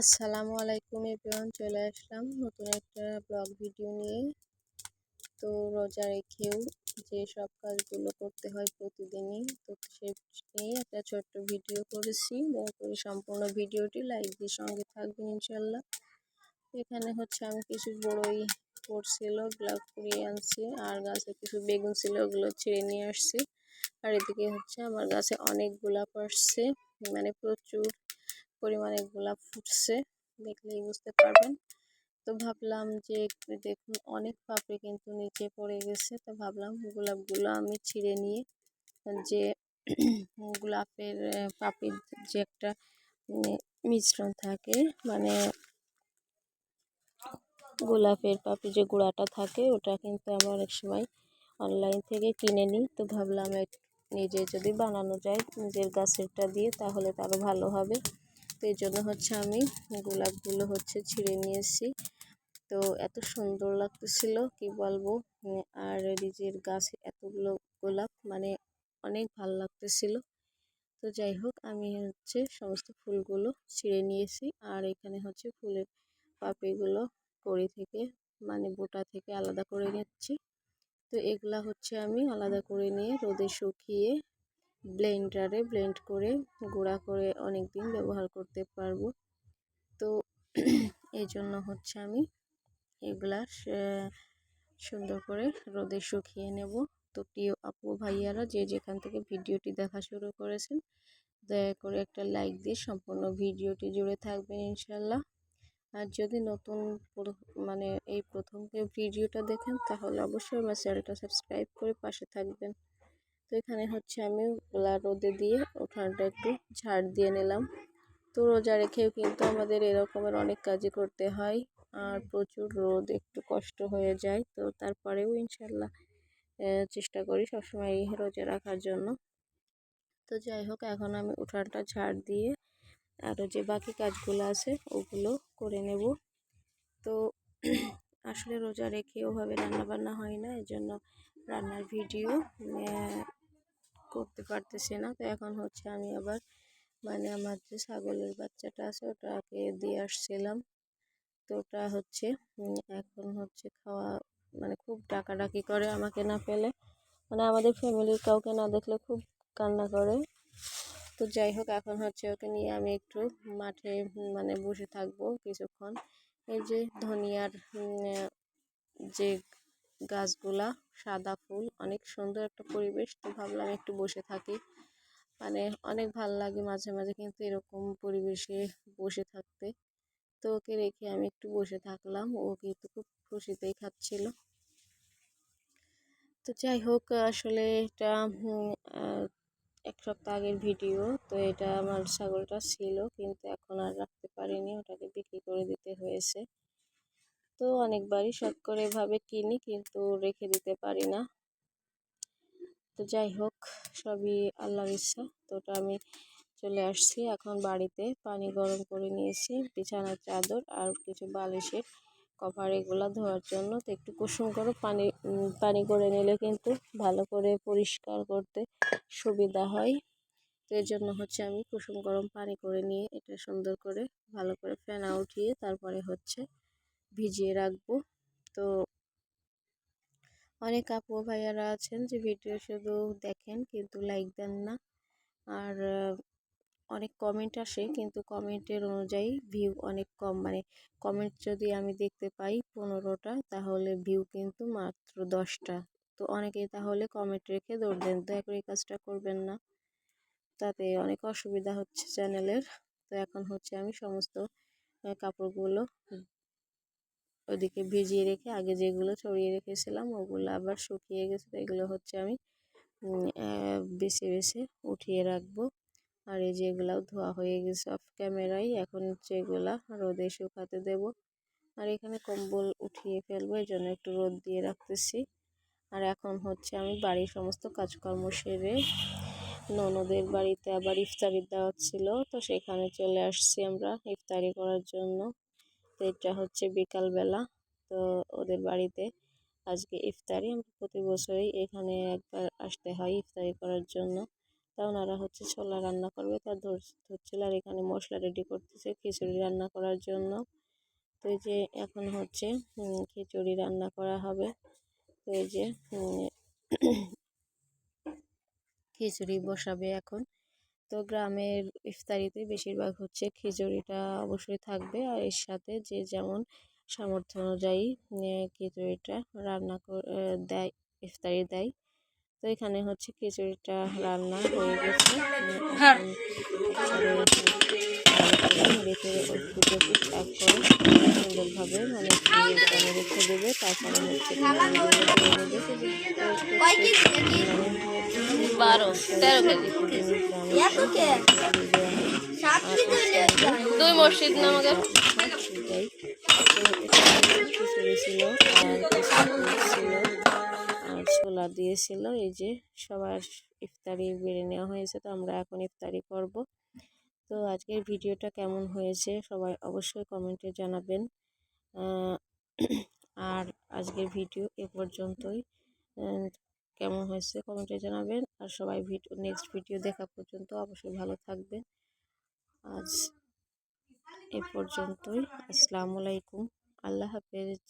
আসসালামু আলাইকুম এভরিওয়ান, চলে আসলাম নতুন একটা ব্লগ ভিডিও নিয়ে। তো রোজা রেখেও যে সব কাজগুলো করতে হয় প্রতিদিনই, তো সে নিয়ে একটা ছোট্ট ভিডিও করেছি। দয়া করে সম্পূর্ণ ভিডিওটি লাইক দিয়ে সঙ্গে থাকবেন ইনশাল্লাহ। এখানে হচ্ছে আমি কিছু বড়ই পড়ছিল, ব্লগ কুড়িয়ে আনছি, আর গাছে কিছু বেগুন ছিল, ওগুলো ছিঁড়ে নিয়ে আসছি। আর এদিকে হচ্ছে আমার গাছে অনেক গোলাপ আসছে, মানে প্রচুর পরিমাণে গোলাপ ফুটছে, দেখলেই বুঝতে পারবেন। তো ভাবলাম যে একটু দেখুন অনেক পাপড়ি কিন্তু নিচে পড়ে গেছে, তো ভাবলাম গোলাপগুলো আমি ছিঁড়ে নিয়ে যে গোলাপের পাপড়ির যে একটা মিশ্রণ থাকে, মানে গোলাপের পাপড়ি যে গুঁড়াটা থাকে, ওটা কিন্তু আমি অনেক সময় অনলাইন থেকে কিনে নিই। তো ভাবলাম নিজে যদি বানানো যায় নিজের গাছেরটা দিয়ে, তাহলে তারও ভালো হবে। তো এই জন্য হচ্ছে আমি গোলাপগুলো হচ্ছে ছিঁড়ে নিয়েছি। তো এত সুন্দর লাগতেছিল কি বলবো। আর নিজের গাছে এতগুলো গোলাপ, মানে অনেক ভালো লাগতেছিল। তো যাই হোক, আমি হচ্ছে সমস্ত ফুলগুলো ছিঁড়ে নিয়েছি, আর এখানে হচ্ছে ফুলের পাপড়িগুলো কড়ি থেকে, মানে বোটা থেকে আলাদা করে নিচ্ছি। তো এগুলা হচ্ছে আমি আলাদা করে নিয়ে রোদে শুকিয়ে ব্লেন্ডারে ব্লেন্ড করে গুঁড়া করে অনেক দিন ব্যবহার করতে পারবো। তো এই জন্য হচ্ছে আমি এগুলা সুন্দর করে রোদে শুকিয়ে নেব। তো প্রিয় আপু ভাইয়ারা যে যেখান থেকে ভিডিওটি দেখা শুরু করেছেন, দয়া করে একটা লাইক দিয়ে সম্পূর্ণ ভিডিওটি জুড়ে থাকবেন ইনশাল্লাহ। আর যদি নতুন মানে এই প্রথম কেউ ভিডিওটা দেখেন, তাহলে অবশ্যই আমার চ্যানেলটা সাবস্ক্রাইব করে পাশে থাকবেন। তো এখানে হচ্ছে আমি ওগুলা রোদে দিয়ে উঠানটা একটু ঝাড় দিয়ে নিলাম। তো রোজা রেখেও কিন্তু আমাদের এরকমের অনেক কাজই করতে হয়, আর প্রচুর রোদ, একটু কষ্ট হয়ে যায়। তো তারপরেও ইনশাল্লাহ চেষ্টা করি সবসময় রোজা রাখার জন্য। তো যাই হোক, এখন আমি উঠানটা ঝাড় দিয়ে আরও যে বাকি কাজগুলো আছে ওগুলো করে নেব। তো আসলে রোজা রেখে ওভাবে রান্নাবান্না হয় না, এজন্য রান্নার ভিডিও করতে পারতেছি না। তো এখন হচ্ছে আমি আবার, মানে আমার যে ছাগলের বাচ্চাটা আছে ওটাকে দিয়ে আসছিলাম। তো ওটা হচ্ছে এখন হচ্ছে খাওয়া, মানে খুব ডাকাডাকি করে আমাকে না পেলে, মানে আমাদের ফ্যামিলির কাউকে না দেখলে খুব কান্না করে। তো যাই হোক, এখন হচ্ছে ওকে নিয়ে আমি একটু মাঠে মানে বসে থাকবো কিছুক্ষণ। এই যে ধনিয়ার যে গাছগুলা, সাদা ফুল, অনেক সুন্দর একটা পরিবেশ। তো ভাবলাম একটু বসে থাকি, মানে অনেক ভালো লাগে মাঝে মাঝে কিন্তু এরকম পরিবেশে বসে থাকতে। তো ওকে রেখে আমি একটু বসে থাকলাম, ও কিন্তু খুব খুশিতেই খাচ্ছিল। তো যাই হোক, আসলে এটা এক সপ্তাহ আগের ভিডিও। তো এটা আমার ছাগলটা ছিল, কিন্তু এখন আর রাখতে পারিনি, ওটাকে বিক্রি করে দিতে হয়েছে। তো অনেকবারই শখ করে এভাবে কিনি, কিন্তু রেখে দিতে পারি না। তো যাই হোক, সবই আল্লাহর ইচ্ছা। তো ওটা আমি চলে আসছি এখন বাড়িতে, পানি গরম করে নিয়েছি বিছানার চাদর আর কিছু বালিশের কভার এগুলো ধোয়ার জন্য। তো একটু কুসুম করে পানি করে নিলে কিন্তু ভালো করে পরিষ্কার করতে সুবিধা হয়। তো এর জন্য হচ্ছে আমি কুসুম গরম পানি করে নিয়ে এটা সুন্দর করে ভালো করে ফেনা উঠিয়ে তারপরে হচ্ছে ভিজিয়ে রাখবো। তো অনেক আপু ভাইয়ারা আছেন যে ভিডিও শুধু দেখেন কিন্তু লাইক দেন না, আর অনেক কমেন্ট আসে কিন্তু কমেন্টের অনুযায়ী ভিউ অনেক কম, মানে কমেন্ট যদি আমি দেখতে পাই 15টা, তাহলে ভিউ কিন্তু মাত্র 10টা। তো অনেকেই তাহলে কমেন্ট রেখে দৌড় দেন, দয়া করে এই কাজটা করবেন না, তাতে অনেক অসুবিধা হচ্ছে চ্যানেলের। তো এখন হচ্ছে আমি সমস্ত কাপড়গুলো ওদিকে ভিজিয়ে রেখে আগে যেগুলো ছড়িয়ে রেখেছিলাম ওগুলো আবার শুকিয়ে গেছে, তো এগুলো হচ্ছে আমি বেছে বেছে উঠিয়ে রাখবো। আর এই যেগুলাও ধোয়া হয়ে গেছে অফ ক্যামেরায়, এখন হচ্ছে এগুলা রোদে শুকাতে দেব। আর এখানে কম্বল উঠিয়ে ফেলবো, এই জন্য একটু রোদ দিয়ে রাখতেছি। আর এখন হচ্ছে আমি বাড়ির সমস্ত কাজকর্ম সেরে ননদের বাড়িতে আবার ইফতারির দাওয়াত ছিল, তো সেখানে চলে আসছি আমরা ইফতারি করার জন্য। তো এটা হচ্ছে বিকালবেলা, তো ওদের বাড়িতে আজকে ইফতারি। আমরা প্রতি বছরই এখানে একবার আসতে হয় ইফতারি করার জন্য। তা ওনারা হচ্ছে ছোলা রান্না করবে, তা ধরছিল। আর এখানে মশলা রেডি করতেছে খিচুড়ি রান্না করার জন্য। তো এই যে এখন হচ্ছে খিচুড়ি রান্না করা হবে। তো এই যে খিচুড়ি বসাবে এখন। তো গ্রামের ইফতারিতে বেশিরভাগ হচ্ছে খিচুড়িটা অবশ্যই থাকবে, আর এর সাথে যে যেমন সামর্থ্য অনুযায়ী খিচুড়িটা রান্না দেয়, ইফতারি দেয়। তো এখানে হচ্ছে খিচুড়িটা রান্না হয়ে গেছে। এখন সুন্দরভাবে মানে রেখে দেবে, তারপরে হচ্ছে 12-13 মসজিদ নামাজ খিচুড়ি ছিল ছিল আর ছোলা দিয়েছিল। এই যে সবার ইফতারি বেড়ে নেওয়া হয়েছে, তো আমরা এখন ইফতারি করব। তো আজকের ভিডিওটা কেমন হয়েছে সবাই অবশ্যই কমেন্টে জানাবেন। আর আজকের ভিডিও এ পর্যন্তই। কেমন হয়েছে কমেন্টে জানাবেন। আর সবাই নেক্সট ভিডিও দেখা পর্যন্ত অবশ্যই ভালো থাকবেন। আজ এ পর্যন্তই। আসসালামু আলাইকুম, আল্লাহ হাফেজ।